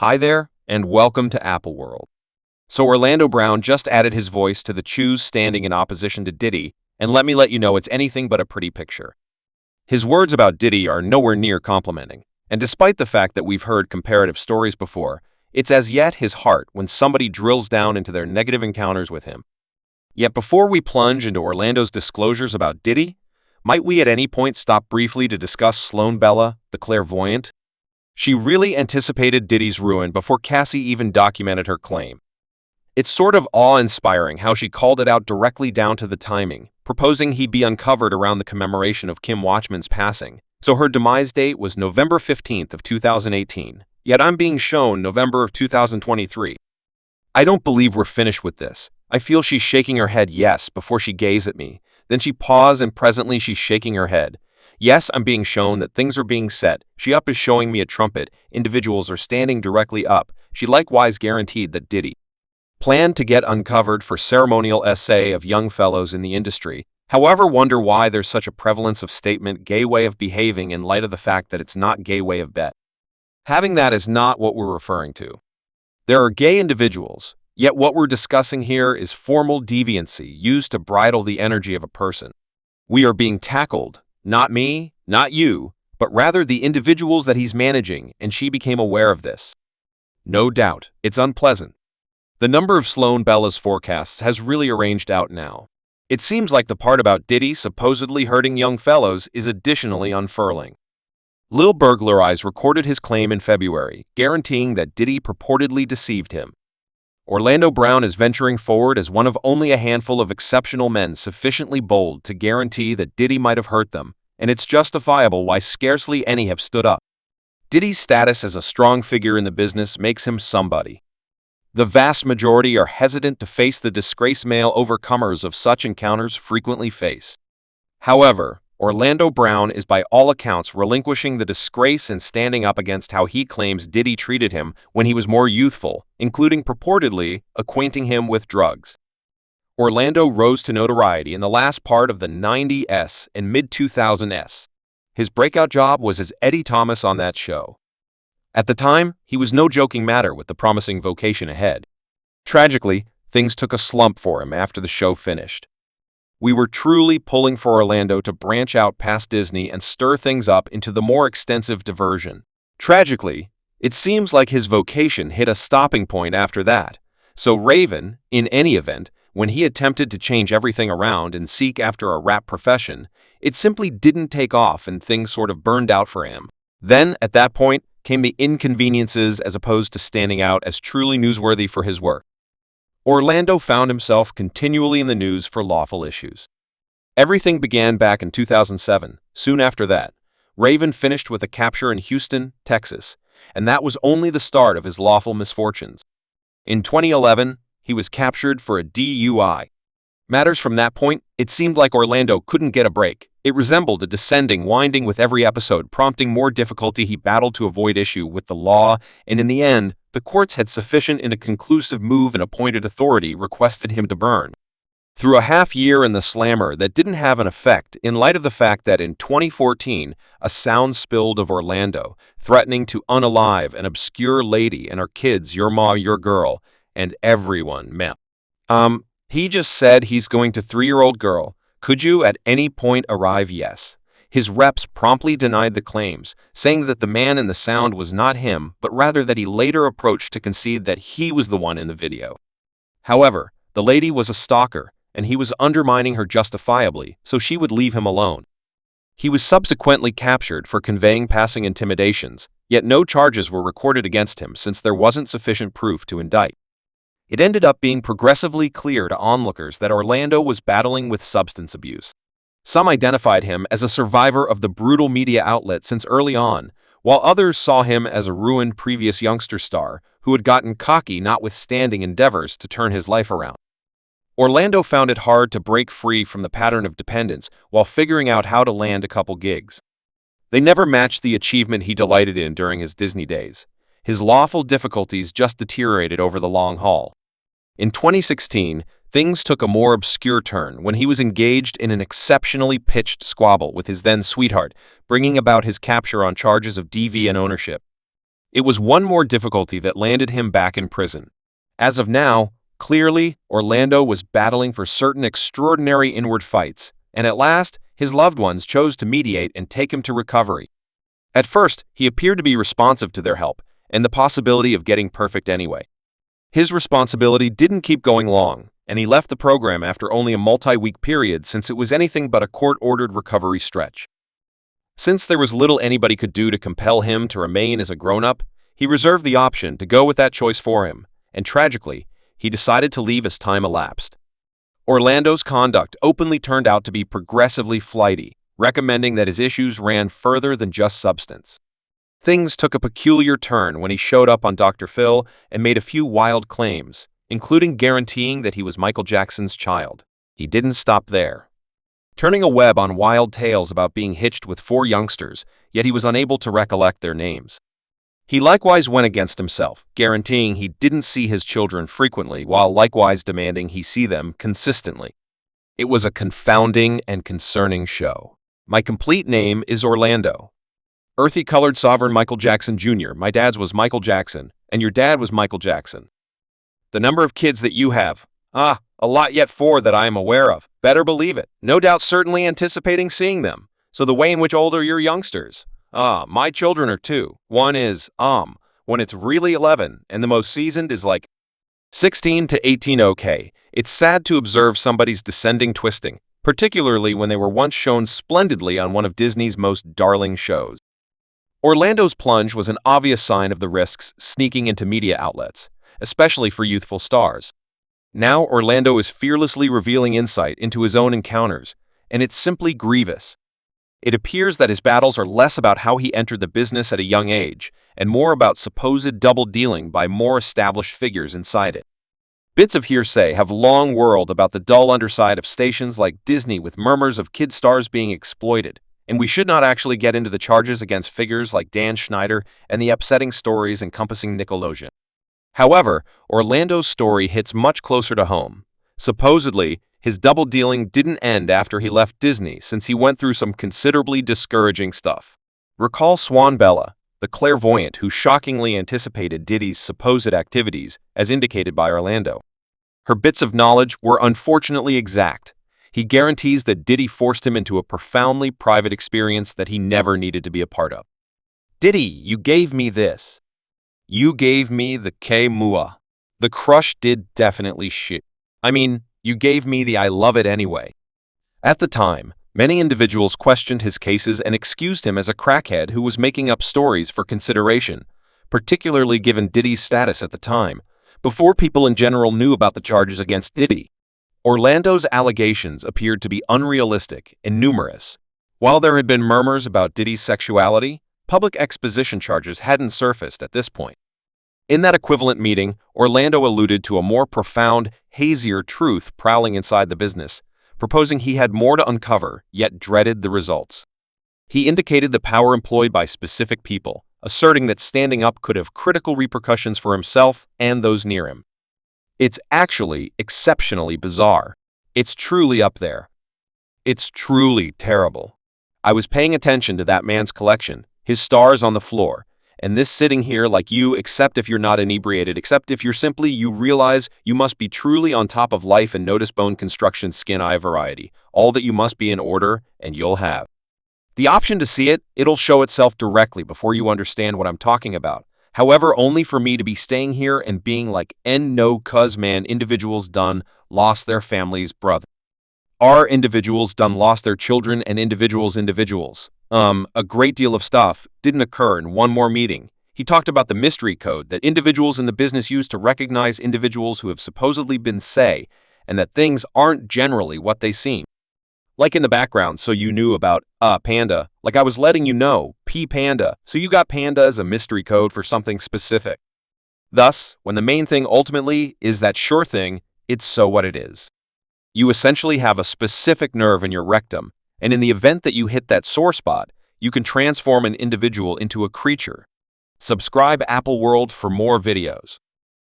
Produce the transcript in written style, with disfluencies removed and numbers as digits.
Hi there, and welcome to Apple World. So Orlando Brown just added his voice to the Chews standing in opposition to Diddy, and let me let you know it's anything but a pretty picture. His words about Diddy are nowhere near complimenting, and despite the fact that we've heard comparative stories before, it's as yet his heart when somebody drills down into their negative encounters with him. Yet before we plunge into Orlando's disclosures about Diddy, might we at any point stop briefly to discuss Sloan Bella, the clairvoyant? She really anticipated Diddy's ruin before Cassie even documented her claim. It's sort of awe-inspiring how she called it out directly down to the timing, proposing he be uncovered around the commemoration of Kim Watchman's passing. So her demise date was November 15th of 2018, yet I'm being shown November of 2023. I don't believe we're finished with this. I feel she's shaking her head yes before she gazes at me. Then she pauses and presently she's shaking her head. Yes, I'm being shown that things are being set. She up is showing me a trumpet. Individuals are standing directly up. She likewise guaranteed that Diddy planned to get uncovered for ceremonial essay of young fellows in the industry. However, wonder why there's such a prevalence of statement gay way of behaving in light of the fact that it's not gay way of bet. Having that is not what we're referring to. There are gay individuals, yet what we're discussing here is formal deviancy used to bridle the energy of a person. We are being tackled. Not me, not you, but rather the individuals that he's managing, and she became aware of this. No doubt, it's unpleasant. The number of Sloan Bella's forecasts has really arranged out now. It seems like the part about Diddy supposedly hurting young fellows is additionally unfurling. Lil Burglarize recorded his claim in February, guaranteeing that Diddy purportedly deceived him. Orlando Brown is venturing forward as one of only a handful of exceptional men sufficiently bold to guarantee that Diddy might have hurt them, and it's justifiable why scarcely any have stood up. Diddy's status as a strong figure in the business makes him somebody. The vast majority are hesitant to face the disgrace male overcomers of such encounters frequently face. However, Orlando Brown is by all accounts relinquishing the disgrace and standing up against how he claims Diddy treated him when he was more youthful, including purportedly acquainting him with drugs. Orlando rose to notoriety in the last part of the 90s and mid-2000s. His breakout job was as Eddie Thomas on that show. At the time, he was no joking matter with the promising vocation ahead. Tragically, things took a slump for him after the show finished. We were truly pulling for Orlando to branch out past Disney and stir things up into the more extensive diversion. Tragically, it seems like his vocation hit a stopping point after that. So Raven, in any event, when he attempted to change everything around and seek after a rap profession, it simply didn't take off and things sort of burned out for him. Then, at that point, came the inconveniences as opposed to standing out as truly newsworthy for his work. Orlando found himself continually in the news for lawful issues. Everything began back in 2007. Soon after that, Raven finished with a capture in Houston, Texas, and that was only the start of his lawful misfortunes. In 2011, he was captured for a DUI. Matters from that point, it seemed like Orlando couldn't get a break. It resembled a descending winding with every episode, prompting more difficulty. He battled to avoid issue with the law, and in the end, the courts had sufficient in a conclusive move and appointed authority requested him to burn. Through a half year in the slammer that didn't have an effect in light of the fact that in 2014, a sound spilled of Orlando, threatening to unalive an obscure lady and her kids, your ma, your girl, and everyone met. He just said he's going to 3-year-old girl. Could you at any point arrive? Yes. His reps promptly denied the claims, saying that the man in the sound was not him, but rather that he later approached to concede that he was the one in the video. However, the lady was a stalker, and he was undermining her justifiably, so she would leave him alone. He was subsequently captured for conveying passing intimidations, yet no charges were recorded against him since there wasn't sufficient proof to indict. It ended up being progressively clear to onlookers that Orlando was battling with substance abuse. Some identified him as a survivor of the brutal media outlet since early on, while others saw him as a ruined previous youngster star who had gotten cocky notwithstanding endeavors to turn his life around. Orlando found it hard to break free from the pattern of dependence while figuring out how to land a couple gigs. They never matched the achievement he delighted in during his Disney days. His lawful difficulties just deteriorated over the long haul. In 2016, things took a more obscure turn when he was engaged in an exceptionally pitched squabble with his then sweetheart, bringing about his capture on charges of DV and ownership. It was one more difficulty that landed him back in prison. As of now, clearly, Orlando was battling for certain extraordinary inward fights, and at last, his loved ones chose to mediate and take him to recovery. At first, he appeared to be responsive to their help, and the possibility of getting perfect anyway. His responsibility didn't keep going long, and he left the program after only a multi-week period since it was anything but a court-ordered recovery stretch. Since there was little anybody could do to compel him to remain as a grown-up, he reserved the option to go with that choice for him, and tragically, he decided to leave as time elapsed. Orlando's conduct openly turned out to be progressively flighty, recommending that his issues ran further than just substance. Things took a peculiar turn when he showed up on Dr. Phil and made a few wild claims, including guaranteeing that he was Michael Jackson's child. He didn't stop there. Turning a web on wild tales about being hitched with 4 youngsters, yet he was unable to recollect their names. He likewise went against himself, guaranteeing he didn't see his children frequently while likewise demanding he see them consistently. It was a confounding and concerning show. My complete name is Orlando. Earthy-colored sovereign Michael Jackson Jr. My dad's was Michael Jackson, and your dad was Michael Jackson. The number of kids that you have, a lot yet 4 that I am aware of. Better believe it. No doubt certainly anticipating seeing them. So the way in which old are your youngsters? My children are 2. One is, when it's really 11, and the most seasoned is like 16 to 18. Okay, it's sad to observe somebody's descending twisting, particularly when they were once shown splendidly on one of Disney's most darling shows. Orlando's plunge was an obvious sign of the risks sneaking into media outlets, especially for youthful stars. Now Orlando is fearlessly revealing insight into his own encounters, and it's simply grievous. It appears that his battles are less about how he entered the business at a young age, and more about supposed double-dealing by more established figures inside it. Bits of hearsay have long whirled about the dull underside of stations like Disney with murmurs of kid stars being exploited, and we should not actually get into the charges against figures like Dan Schneider and the upsetting stories encompassing Nickelodeon. However, Orlando's story hits much closer to home. Supposedly, his double-dealing didn't end after he left Disney since he went through some considerably discouraging stuff. Recall Sloan Bella, the clairvoyant who shockingly anticipated Diddy's supposed activities as indicated by Orlando. Her bits of knowledge were unfortunately exact. He guarantees that Diddy forced him into a profoundly private experience that he never needed to be a part of. Diddy, you gave me this. You gave me the K-Mua. The crush did definitely shit. I mean, you gave me the I love it anyway. At the time, many individuals questioned his cases and excused him as a crackhead who was making up stories for consideration, particularly given Diddy's status at the time, before people in general knew about the charges against Diddy. Orlando's allegations appeared to be unrealistic and numerous. While there had been murmurs about Diddy's sexuality, public exposition charges hadn't surfaced at this point. In that equivalent meeting, Orlando alluded to a more profound, hazier truth prowling inside the business, proposing he had more to uncover, yet dreaded the results. He indicated the power employed by specific people, asserting that standing up could have critical repercussions for himself and those near him. It's actually exceptionally bizarre. It's truly up there. It's truly terrible. I was paying attention to that man's collection, his stars on the floor, and this sitting here like you, except if you're not inebriated, except if you're simply, you realize you must be truly on top of life and notice bone construction skin eye variety, all that you must be in order, and you'll have the option to see it. It'll show itself directly before you understand what I'm talking about. However, only for me to be staying here and being like, no, cuz man, individuals done lost their families, brother. Are individuals done lost their children and individuals. A great deal of stuff didn't occur in one more meeting. He talked about the mystery code that individuals in the business use to recognize individuals who have supposedly been and that things aren't generally what they seem. Like in the background, so you knew about, panda, like I was letting you know, P-panda, so you got panda as a mystery code for something specific. Thus, when the main thing ultimately is that sure thing, it's so what it is. You essentially have a specific nerve in your rectum, and in the event that you hit that sore spot, you can transform an individual into a creature. Subscribe Apple World for more videos.